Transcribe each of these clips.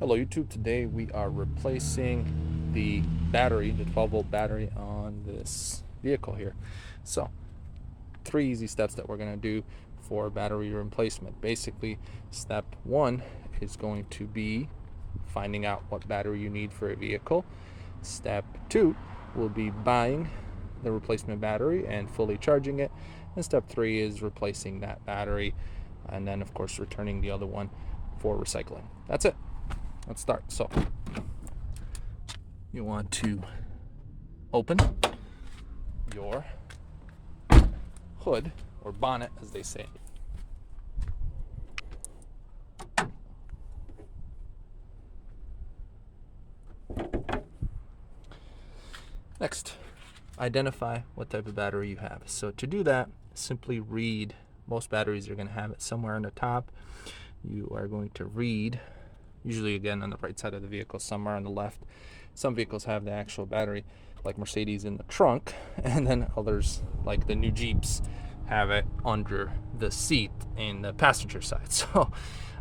Hello YouTube, today we are replacing the battery, the 12-volt battery on this vehicle here. So, 3 easy steps that we're going to do for battery replacement. Basically, step 1 is going to be finding out what battery you need for a vehicle. Step 2 will be buying the replacement battery and fully charging it. And step 3 is replacing that battery and then of course returning the other one for recycling. That's it. Let's start. So you want to open your hood or bonnet, as they say. Next, identify what type of battery you have. So to do that, simply read. Most batteries are going to have it somewhere on the top. You are going to read, usually again on the right side of the vehicle, somewhere on the left. Some vehicles have the actual battery, like Mercedes, in the trunk, and then others, like the new Jeeps, have it under the seat in the passenger side. So,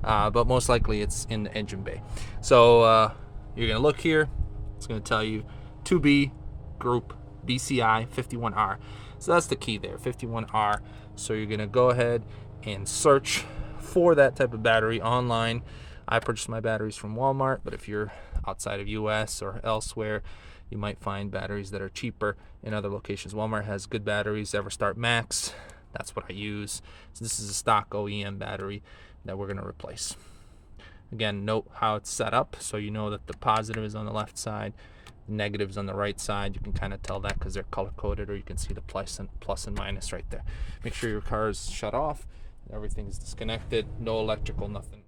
but most likely it's in the engine bay. So you're gonna look here. It's gonna tell you 2B group BCI 51R. So that's the key there, 51R. So you're gonna go ahead and search for that type of battery online. I purchased my batteries from Walmart, but if you're outside of US or elsewhere, you might find batteries that are cheaper in other locations. Walmart has good batteries, Everstart Max. That's what I use. So this is a stock OEM battery that we're going to replace. Again, note how it's set up so you know that the positive is on the left side, the negative is on the right side. You can kind of tell that because they're color coded, or you can see the plus and minus right there. Make sure your car is shut off, everything is disconnected, no electrical, nothing.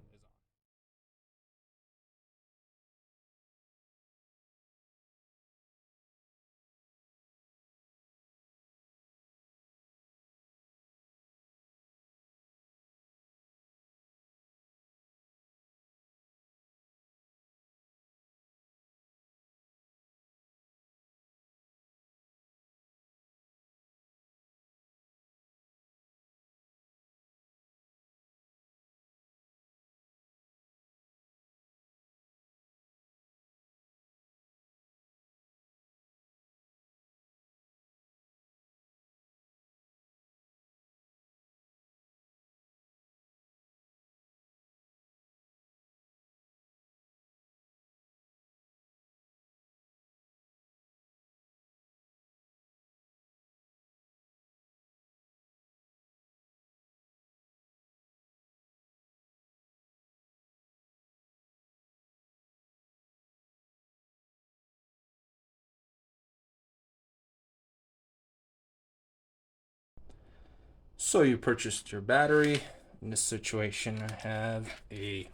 So you purchased your battery. In this situation, I have a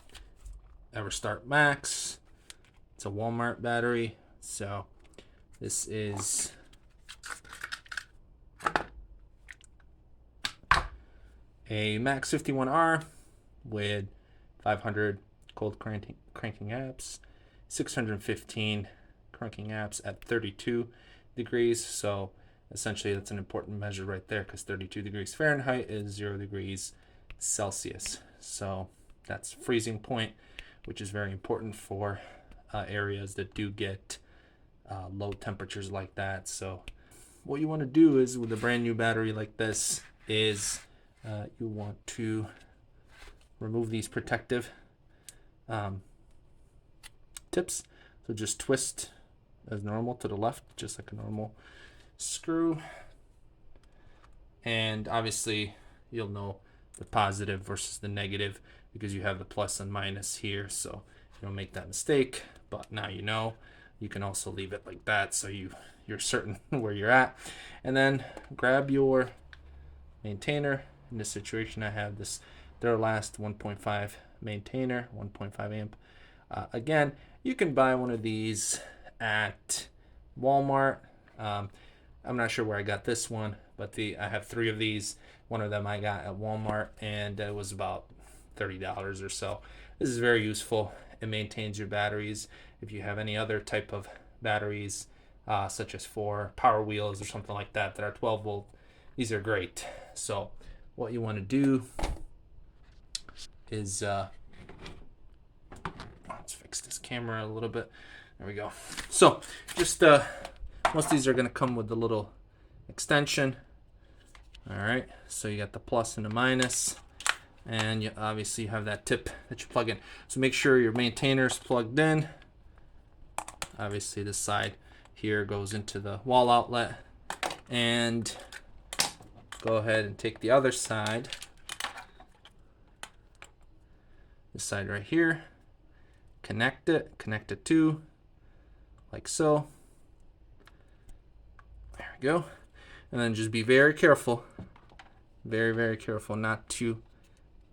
Everstart Max. It's a Walmart battery. So this is a Max 51R with 500 cold cranking amps, 615 cranking amps at 32 degrees. So essentially that's an important measure right there, because 32 degrees Fahrenheit is 0 degrees Celsius. So that's freezing point, which is very important for areas that do get low temperatures like that. So what you want to do is, with a brand new battery like this, is you want to remove these protective tips. So just twist as normal to the left, just like a normal screw. And obviously you'll know the positive versus the negative because you have the plus and minus here, so you don't make that mistake. But now you know. You can also leave it like that so you're certain where you're at. And then grab your maintainer. In this situation, I have this Duralast 1.5 maintainer, 1.5 amp. Again, you can buy one of these at Walmart. I'm not sure where I got this one, but I have 3 of these. One of them I got at Walmart, and it was about $30 or so. This is very useful. It maintains your batteries. If you have any other type of batteries, such as for Power Wheels or something like that are 12 volt, these are great. So what you want to do is let's fix this camera a little bit. There we go. So just most of these are going to come with a little extension. All right, so you got the plus and the minus, and you obviously have that tip that you plug in. So make sure your maintainer is plugged in. Obviously this side here goes into the wall outlet, and go ahead and take the other side, this side right here, connect it to like so. There we go. And then just be very careful, very careful not to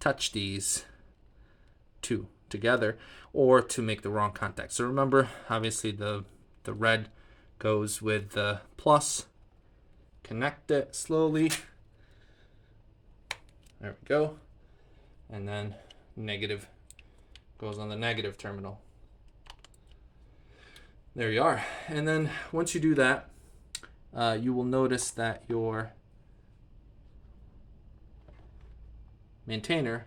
touch these two together or to make the wrong contact. So remember, obviously the red goes with the plus. Connect it slowly. There we go. And then negative goes on the negative terminal. There you are. And then once you do that, you will notice that your maintainer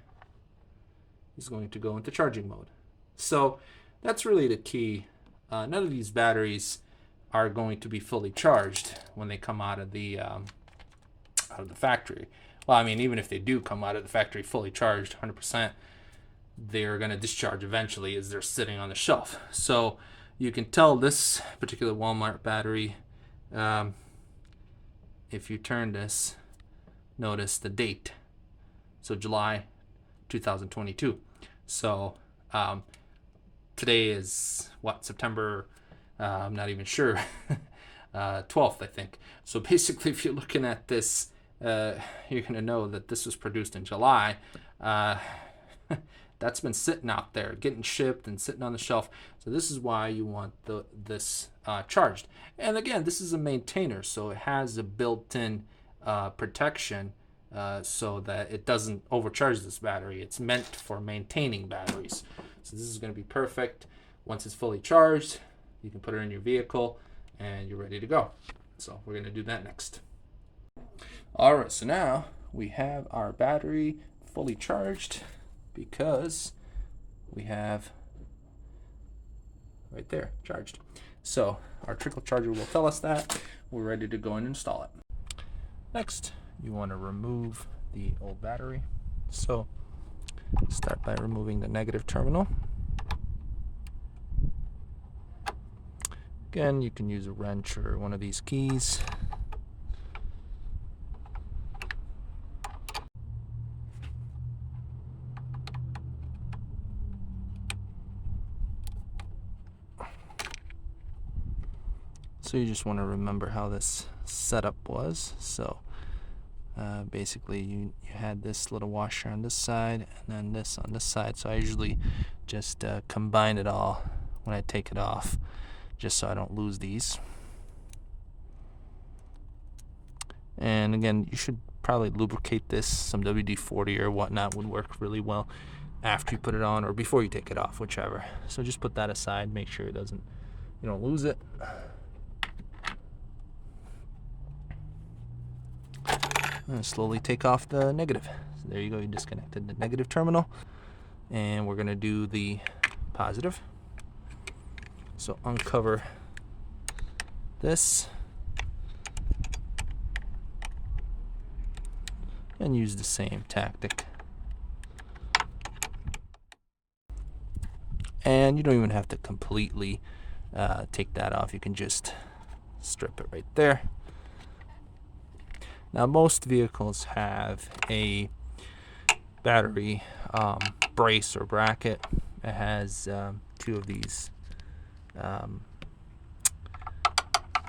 is going to go into charging mode. So that's really the key. None of these batteries are going to be fully charged when they come out of the factory. Well, I mean, even if they do come out of the factory fully charged 100%, they're going to discharge eventually as they're sitting on the shelf. So you can tell this particular Walmart battery, if you turn this, notice the date. So July 2022. So today is what, September? I'm not even sure. 12th, I think. So basically, if you're looking at this, you're going to know that this was produced in July. That's been sitting out there, getting shipped and sitting on the shelf. So this is why you want this charged. And again, this is a maintainer, so it has a built-in protection so that it doesn't overcharge this battery. It's meant for maintaining batteries. So this is going to be perfect. Once it's fully charged, you can put it in your vehicle and you're ready to go. So we're going to do that next. All right, so now we have our battery fully charged because we have right there charged. So our trickle charger will tell us that. We're ready to go and install it. Next, you want to remove the old battery. So start by removing the negative terminal. Again, you can use a wrench or one of these keys. So you just want to remember how this setup was. So basically you had this little washer on this side and then this on this side. So I usually just combine it all when I take it off, just so I don't lose these. And again, you should probably lubricate this. Some WD-40 or whatnot would work really well after you put it on or before you take it off, whichever. So just put that aside, make sure you don't lose it. And slowly take off the negative. So there you go, you disconnected the negative terminal. And we're gonna do the positive. So uncover this and use the same tactic. And you don't even have to completely take that off. You can just strip it right there. Now most vehicles have a battery brace or bracket. It has two of these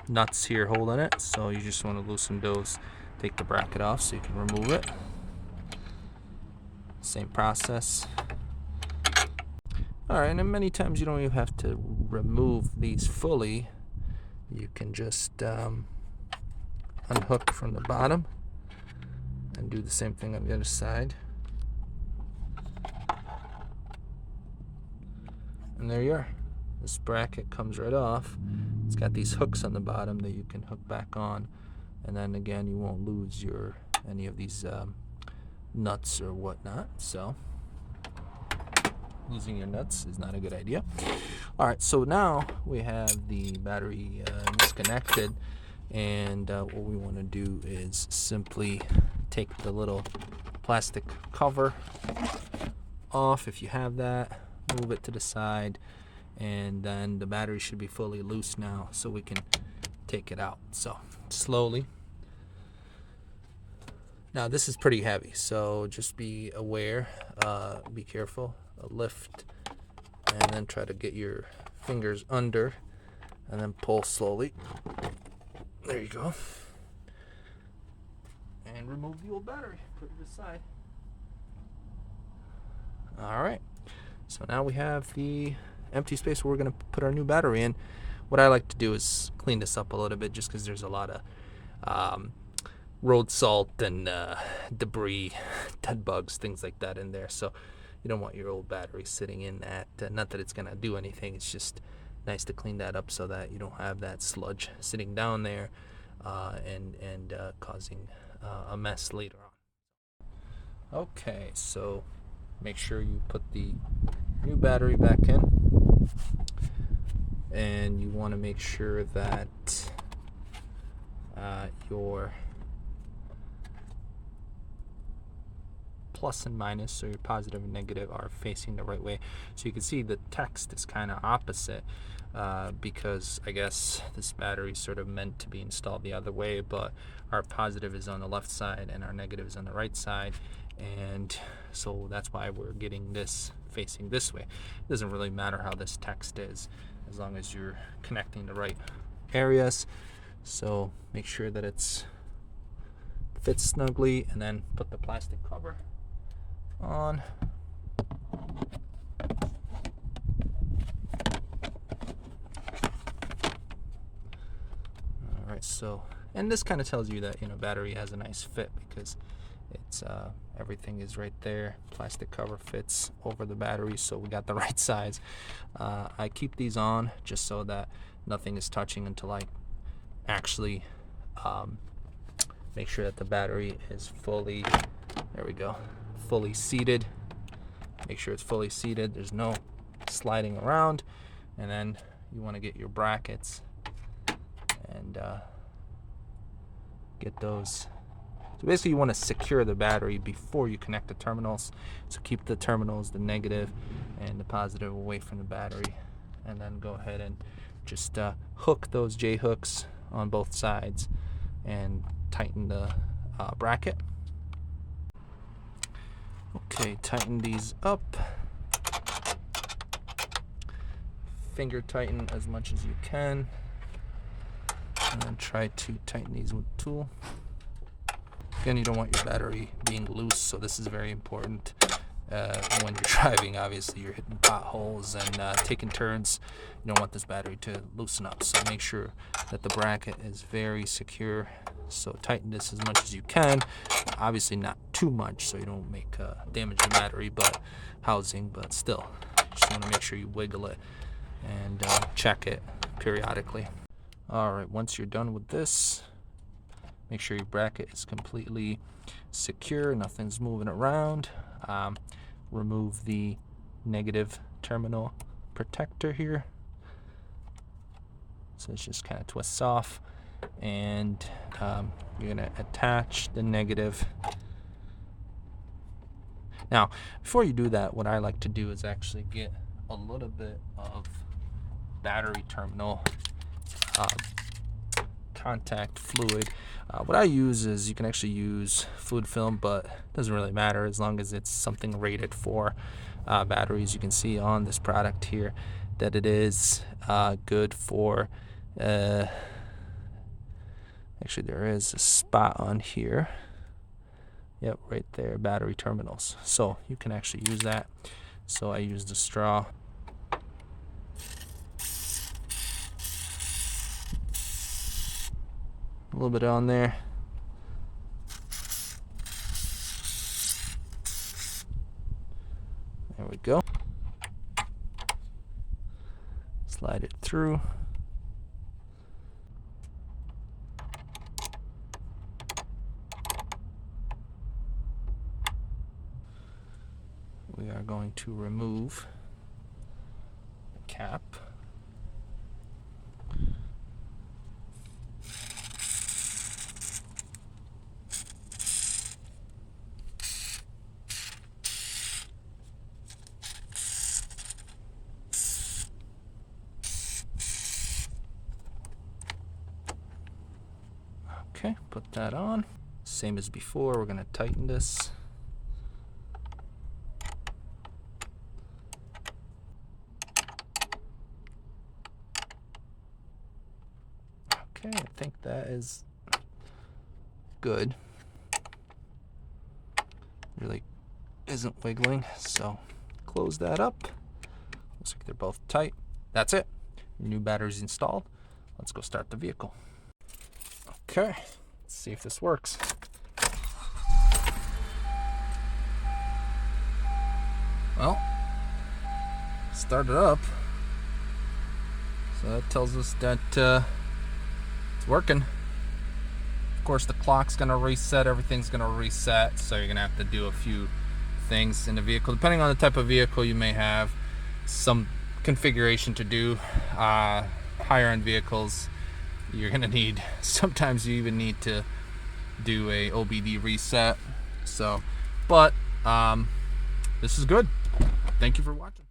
nuts here holding it, so you just want to loosen those, take the bracket off so you can remove it. Same process. Alright, and many times you don't even have to remove these fully. You can just unhook from the bottom and do the same thing on the other side. And there you are. This bracket comes right off. It's got these hooks on the bottom that you can hook back on, and then again you won't lose any of these nuts or whatnot. So losing your nuts is not a good idea. All right, so now we have the battery disconnected, and what we want to do is simply take the little plastic cover off if you have that, move it to the side, and then the battery should be fully loose now, so we can take it out. So slowly. Now this is pretty heavy, so just be aware, be careful. Lift and then try to get your fingers under and then pull slowly. There you go. And remove the old battery, put it aside. All right, so now we have the empty space where we're going to put our new battery in. What I like to do is clean this up a little bit, just because there's a lot of road salt and debris, dead bugs, things like that in there. So you don't want your old battery sitting in that. Not that it's going to do anything, it's just nice to clean that up so that you don't have that sludge sitting down there and causing a mess later on. Okay, so make sure you put the new battery back in, and you want to make sure that your plus and minus, so your positive and negative, are facing the right way. So you can see the text is kind of opposite because I guess this battery is sort of meant to be installed the other way, but our positive is on the left side and our negative is on the right side, and so that's why we're getting this facing this way. It doesn't really matter how this text is as long as you're connecting the right areas. So make sure that it's fits snugly, and then put the plastic cover on. All right, so, and this kind of tells you that, you know, battery has a nice fit because it's everything is right there. Plastic cover fits over the battery, so we got the right size. I keep these on just so that nothing is touching until I actually make sure that the battery is fully, there we go, fully seated. Make sure it's fully seated, there's no sliding around. And then you want to get your brackets and get those. So basically you want to secure the battery before you connect the terminals. So keep the terminals, the negative and the positive, away from the battery, and then go ahead and just hook those J hooks on both sides and tighten the bracket. Okay, tighten these up. Finger tighten as much as you can, and then try to tighten these with a tool. Again, you don't want your battery being loose, so this is very important. When you're driving, obviously you're hitting potholes and taking turns. You don't want this battery to loosen up, so make sure that the bracket is very secure. So tighten this as much as you can, obviously not too much so you don't make damage the battery but housing, but still you just want to make sure you wiggle it and check it periodically. Alright, once you're done with this, make sure your bracket is completely secure, nothing's moving around. Remove the negative terminal protector here, so it just kind of twists off, and you're going to attach the negative. Now before you do that, what I like to do is actually get a little bit of battery terminal contact fluid. What I use is, you can actually use fluid film, but it doesn't really matter as long as it's something rated for batteries. You can see on this product here that it is good for actually there is a spot on here, yep, right there, battery terminals, so you can actually use that. So I use the straw. A little bit on there. There we go. Slide it through. We are going to remove Okay, put that on. Same as before, we're gonna tighten this. Okay, I think that is good. Really isn't wiggling, so close that up. Looks like they're both tight. That's it. Your new battery's installed. Let's go start the vehicle. Okay, let's see if this works. Well, start it up. So that tells us that it's working. Of course, the clock's gonna reset, everything's gonna reset, so you're gonna have to do a few things in the vehicle. Depending on the type of vehicle you may have, some configuration to do. Higher end vehicles, you're gonna need, sometimes you even need to do a OBD reset. So, but this is good. Thank you for watching.